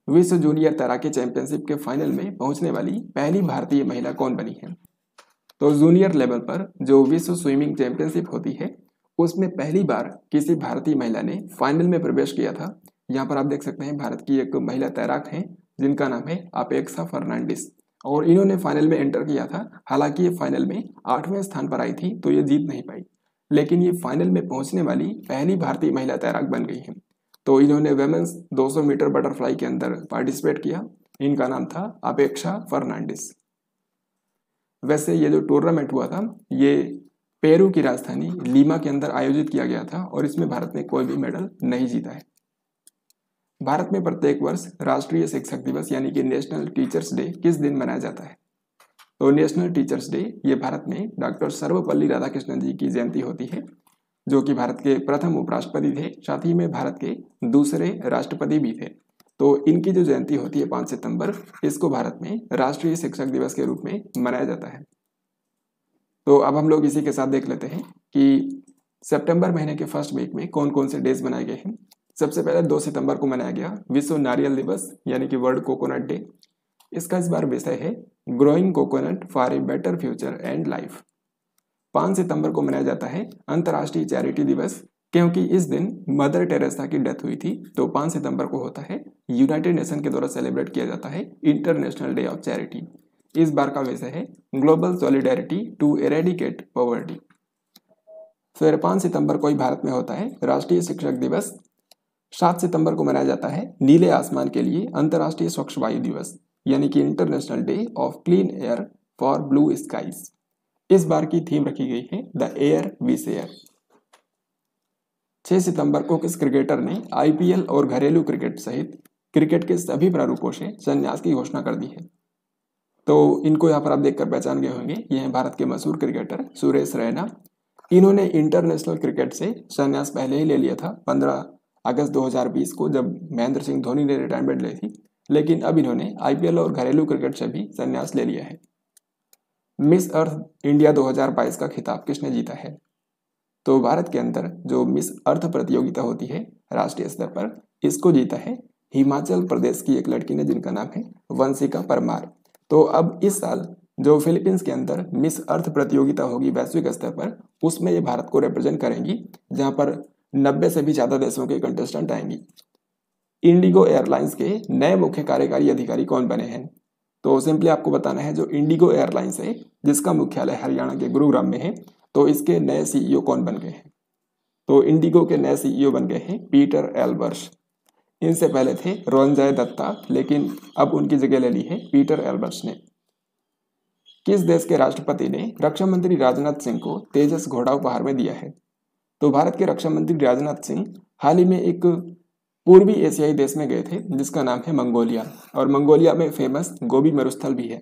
विश्व जूनियर तैराकी चैंपियनशिप के फाइनल में पहुंचने वाली पहली भारतीय महिला कौन बनी है? तो जूनियर लेवल पर जो विश्व स्विमिंग चैंपियनशिप होती है, उसमें पहली बार किसी भारतीय महिला ने फाइनल में प्रवेश किया था। यहाँ पर आप देख सकते हैं भारत की एक महिला तैराक हैं जिनका नाम है अपेक्षा फर्नांडिस, और इन्होंने फाइनल में एंटर किया था। हालांकि ये फाइनल में 8वें स्थान पर आई थी, तो ये जीत नहीं पाई, लेकिन ये फाइनल में पहुंचने वाली पहली भारतीय महिला तैराक बन गई है। तो इन्होंने वेमेंस 200 मीटर बटरफ्लाई के अंदर पार्टिसिपेट किया। इनका नाम था अपेक्षा फर्नांडिस। वैसे ये जो टूर्नामेंट हुआ था, ये पेरू की राजधानी लीमा के अंदर आयोजित किया गया था और इसमें भारत ने कोई भी मेडल नहीं जीता है। भारत में प्रत्येक वर्ष राष्ट्रीय शिक्षक दिवस यानी कि नेशनल टीचर्स डे किस दिन मनाया जाता है? तो नेशनल टीचर्स डे ये भारत में डॉक्टर सर्वपल्ली राधाकृष्णन जी की जयंती होती है, जो कि भारत के प्रथम उपराष्ट्रपति थे, साथ ही में भारत के दूसरे राष्ट्रपति भी थे। तो इनकी जो जयंती होती है 5 सितंबर, इसको भारत में राष्ट्रीय शिक्षक दिवस के रूप में मनाया जाता है। तो अब हम लोग इसी के साथ देख लेते हैं कि सितंबर महीने के फर्स्ट वीक में कौन कौन से डेज बनाए गए हैं। सबसे पहले 2 सितंबर को मनाया गया विश्व नारियल दिवस यानी कि वर्ल्ड कोकोनट डे। इसका इस बार विषय है growing coconut for a better future and life. 5 सितंबर को मनाया जाता है अंतर्राष्ट्रीय चैरिटी दिवस, क्योंकि इस दिन मदर टेरेसा की डेथ हुई थी। तो 5 सितंबर को होता है यूनाइटेड नेशन के द्वारा सेलिब्रेट किया जाता है इंटरनेशनल डे ऑफ चैरिटी। इस बार का विषय है global solidarity to eradicate poverty. फिर 5 सितंबर को ही भारत में होता है राष्ट्रीय शिक्षक दिवस। 7 सितंबर को मनाया जाता है नीले आसमान के लिए अंतर्राष्ट्रीय स्वच्छ वायु दिवस यानी कि international day of clean air for blue skies. इस बार की थीम रखी गई है द एयर वी शेयर। 6 सितंबर को किस क्रिकेटर ने आईपीएल और घरेलू क्रिकेट सहित क्रिकेट के सभी प्रारूपों से संन्यास की घोषणा कर दी है। तो इनको यहाँ पर आप देखकर पहचान गए होंगे, ये हैं भारत के मशहूर क्रिकेटर सुरेश रैना। इन्होंने इंटरनेशनल क्रिकेट से संन्यास पहले ही ले लिया था 15 अगस्त 2020 को, जब महेंद्र सिंह धोनी ने रिटायरमेंट ली थी, लेकिन अब इन्होंने आईपीएल और घरेलू क्रिकेट से भी संन्यास ले लिया है। मिस अर्थ इंडिया 2022 का खिताब किसने जीता है? तो भारत के अंदर जो मिस अर्थ प्रतियोगिता होती है राष्ट्रीय स्तर पर, इसको जीता है हिमाचल प्रदेश की एक लड़की ने, जिनका नाम है वंशिका परमार। तो अब इस साल जो फिलीपींस के अंदर मिस अर्थ प्रतियोगिता होगी वैश्विक स्तर पर, उसमें ये भारत को रिप्रेजेंट करेंगी, जहां पर 90 से भी ज्यादा देशों के कंटेस्टेंट आएंगी। इंडिगो एयरलाइंस के नए मुख्य कार्यकारी अधिकारी कौन बने हैं? तो सिंपली आपको बताना है, जो इंडिगो एयरलाइंस है जिसका मुख्यालय हरियाणा के गुरुग्राम में है, तो इसके नए सीईओ कौन बन गए हैं? तो इंडिगो के नए सीईओ बन गए हैं पीटर एल्बर्स। इनसे पहले थे रोंजय दत्ता, लेकिन अब उनकी जगह ले ली है पीटर एल्बर्स ने। किस देश के राष्ट्रपति ने रक्षा मंत्री राजनाथ सिंह को तेजस घोड़ा उपहार में दिया है? तो भारत के रक्षा मंत्री राजनाथ सिंह हाल ही में एक पूर्वी एशियाई देश में गए थे जिसका नाम है मंगोलिया, और मंगोलिया में फेमस गोबी मरुस्थल भी है।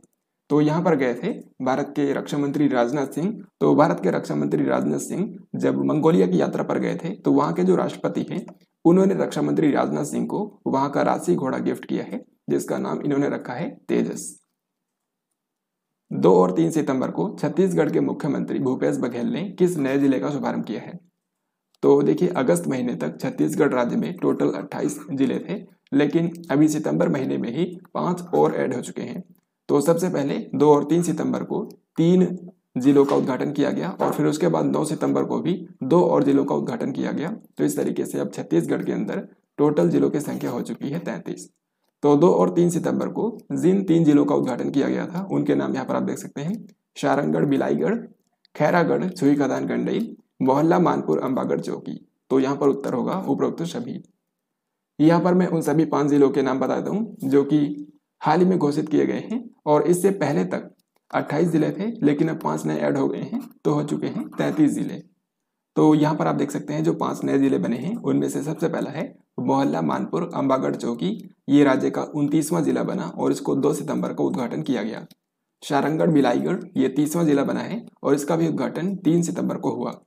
तो यहाँ पर गए थे भारत के रक्षा मंत्री राजनाथ सिंह। तो भारत के रक्षा मंत्री राजनाथ सिंह जब मंगोलिया की यात्रा पर गए थे, तो वहाँ के जो राष्ट्रपति हैं उन्होंने रक्षा मंत्री राजनाथ सिंह को वहाँ का राशि घोड़ा गिफ्ट किया है, जिसका नाम इन्होंने रखा है तेजस। 2 और 3 सितंबर को छत्तीसगढ़ के मुख्यमंत्री भूपेश बघेल ने किस नए जिले का शुभारंभ किया है? तो देखिए, अगस्त महीने तक छत्तीसगढ़ राज्य में टोटल 28 जिले थे, लेकिन अभी सितंबर महीने में ही 5 और ऐड हो चुके हैं। तो सबसे पहले 2 और 3 सितंबर को 3 जिलों का उद्घाटन किया गया, और फिर उसके बाद 9 सितंबर को भी 2 और जिलों का उद्घाटन किया गया। तो इस तरीके से अब छत्तीसगढ़ के अंदर टोटल जिलों की संख्या हो चुकी है 33। तो 2 और 3 सितंबर को जिन 3 जिलों का उद्घाटन किया गया था उनके नाम यहाँ पर आप देख सकते हैं, सारंगढ़ बिलाईगढ़, खैरागढ़ छुईखदान गंडई, मोहल्ला मानपुर अंबागढ़ चौकी। तो यहाँ पर उत्तर होगा उपरोक्त सभी। यहाँ पर मैं उन सभी 5 जिलों के नाम बता दूं जो कि हाल ही में घोषित किए गए हैं, और इससे पहले तक 28 जिले थे, लेकिन अब 5 नए ऐड हो गए हैं, तो हो चुके हैं 33 जिले। तो यहाँ पर आप देख सकते हैं जो 5 नए जिले बने हैं उनमें से सबसे पहला है मोहल्ला मानपुर अंबागढ़ चौकी। ये राज्य का 29वां जिला बना और इसको 2 सितंबर को उद्घाटन किया गया। सारंगढ़ बिलाईगढ़ ये 30वां जिला बना है और इसका भी उद्घाटन 3 सितंबर को हुआ।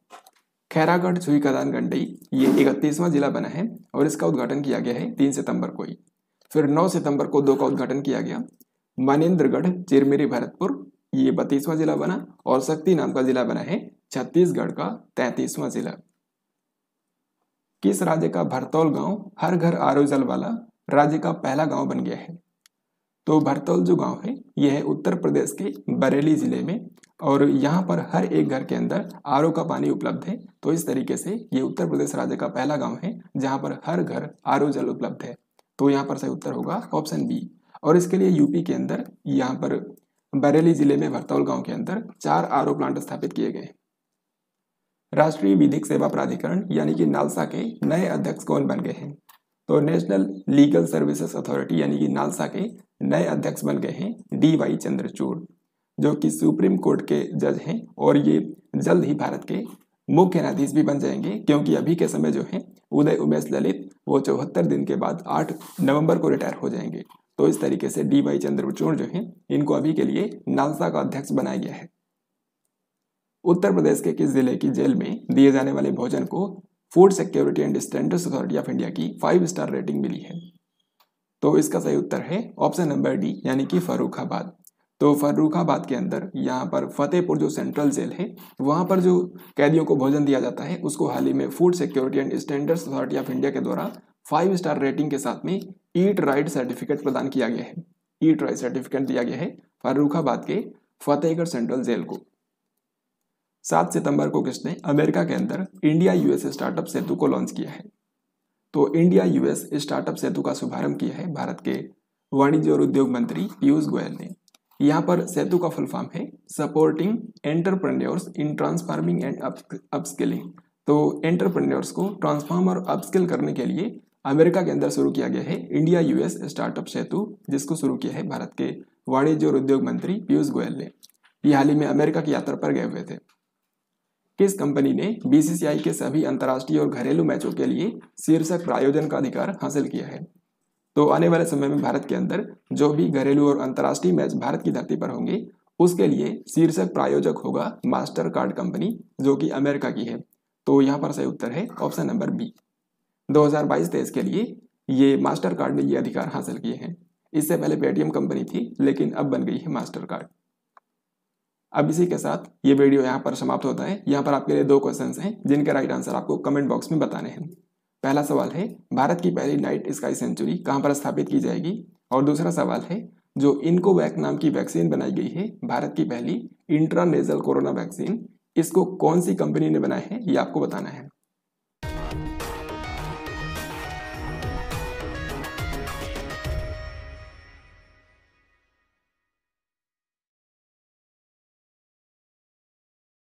खैरागढ़ छुईखदान गंडई ये 31वां जिला बना है और इसका उद्घाटन किया गया है 3 सितंबर को ही। फिर 9 सितंबर को 2 का उद्घाटन किया गया। मनेन्द्रगढ़ चिरमिरी भरतपुर ये 32वां जिला बना, और शक्ति नाम का जिला बना है छत्तीसगढ़ का 33वां जिला। किस राज्य का भरतौल गांव हर घर आरओ जल वाला राज्य का पहला गांव बन गया है? तो भरतौल जो गांव है यह है उत्तर प्रदेश के बरेली जिले में, और यहाँ पर हर एक घर के अंदर आरओ का पानी उपलब्ध है। तो इस तरीके से ये उत्तर प्रदेश राज्य का पहला गांव है जहाँ पर हर घर आरओ जल उपलब्ध है। तो यहाँ पर सही उत्तर होगा ऑप्शन बी। और इसके लिए यूपी के अंदर यहाँ पर बरेली जिले में भरतौल गांव के अंदर 4 आरओ प्लांट स्थापित किए गए। राष्ट्रीय विधिक सेवा प्राधिकरण यानी कि नालसा के नए अध्यक्ष कौन बन गए हैं? तो नेशनल लीगल सर्विसेज अथॉरिटी यानी कि नालसा के नए अध्यक्ष बन गए हैं DY चंद्रचूड़, जो कि सुप्रीम कोर्ट के जज हैं, और ये जल्द ही भारत के मुख्य न्यायाधीश भी बन जाएंगे, क्योंकि अभी के समय जो है उदय उमेश ललित वो 74 दिन के बाद 8 नवंबर को रिटायर हो जाएंगे। तो इस तरीके से डी.वाई. चंद्रचूड़ जो हैं इनको अभी के लिए नालसा का अध्यक्ष बनाया गया है। उत्तर प्रदेश के किस जिले की जेल में दिए जाने वाले भोजन को food security and standards authority of India की 5 स्टार रेटिंग मिली है? तो इसका सही उत्तर है ऑप्शन नंबर डी, यानी कि फर्रुखाबाद। तो फर्रुखाबाद के अंदर यहाँ पर फतेहपुर जो सेंट्रल जेल है वहाँ पर जो कैदियों को भोजन दिया जाता है उसको हाल ही में food security and standards authority of India के द्वारा 5 स्टार रेटिंग के साथ में ईट राइट सर्टिफिकेट प्रदान किया गया है। ईट राइट सर्टिफिकेट दिया गया है फर्रुखाबाद के फतेहगढ़ सेंट्रल जेल को। 7 सितंबर को किसने अमेरिका के अंदर इंडिया यूएस स्टार्टअप सेतु को लॉन्च किया है? तो इंडिया यूएस स्टार्टअप सेतु का शुभारंभ किया है भारत के वाणिज्य और उद्योग मंत्री पीयूष गोयल ने। यहाँ पर सेतु का फुल फॉर्म है supporting entrepreneurs in transforming and upskilling. तो एंटरप्रेन्योर्स को ट्रांसफॉर्म और अपस्किल करने के लिए अमेरिका के अंदर शुरू किया गया है इंडिया यूएस स्टार्टअप सेतु, जिसको शुरू किया है भारत के वाणिज्य और उद्योग मंत्री पीयूष गोयल ने। ये हाल ही में अमेरिका की यात्रा पर गए हुए थे। किस कंपनी ने बीसीसीआई के सभी अंतर्राष्ट्रीय और घरेलू मैचों के लिए शीर्षक प्रायोजन का अधिकार हासिल किया है? तो आने वाले समय में भारत के अंदर जो भी घरेलू और अंतर्राष्ट्रीय मैच भारत की धरती पर होंगे उसके लिए शीर्षक प्रायोजक होगा मास्टर कार्ड कंपनी, जो कि अमेरिका की है। तो यहाँ पर सही उत्तर है ऑप्शन नंबर बी। 2022-23 के लिए ये मास्टर कार्ड ने ये अधिकार हासिल किए हैं। इससे पहले पेटीएम कंपनी थी, लेकिन अब बन गई है मास्टर कार्ड। अब इसी के साथ ये वीडियो यहाँ पर समाप्त होता है। यहाँ पर आपके लिए 2 क्वेश्चंस हैं जिनके राइट आंसर आपको कमेंट बॉक्स में बताने हैं। पहला सवाल है भारत की पहली नाइट स्काई सेंचुरी कहाँ पर स्थापित की जाएगी, और दूसरा सवाल है जो इनकोवैक नाम की वैक्सीन बनाई गई है भारत की पहली इंट्रानेजल कोरोना वैक्सीन, इसको कौन सी कंपनी ने बनाया है ये आपको बताना है।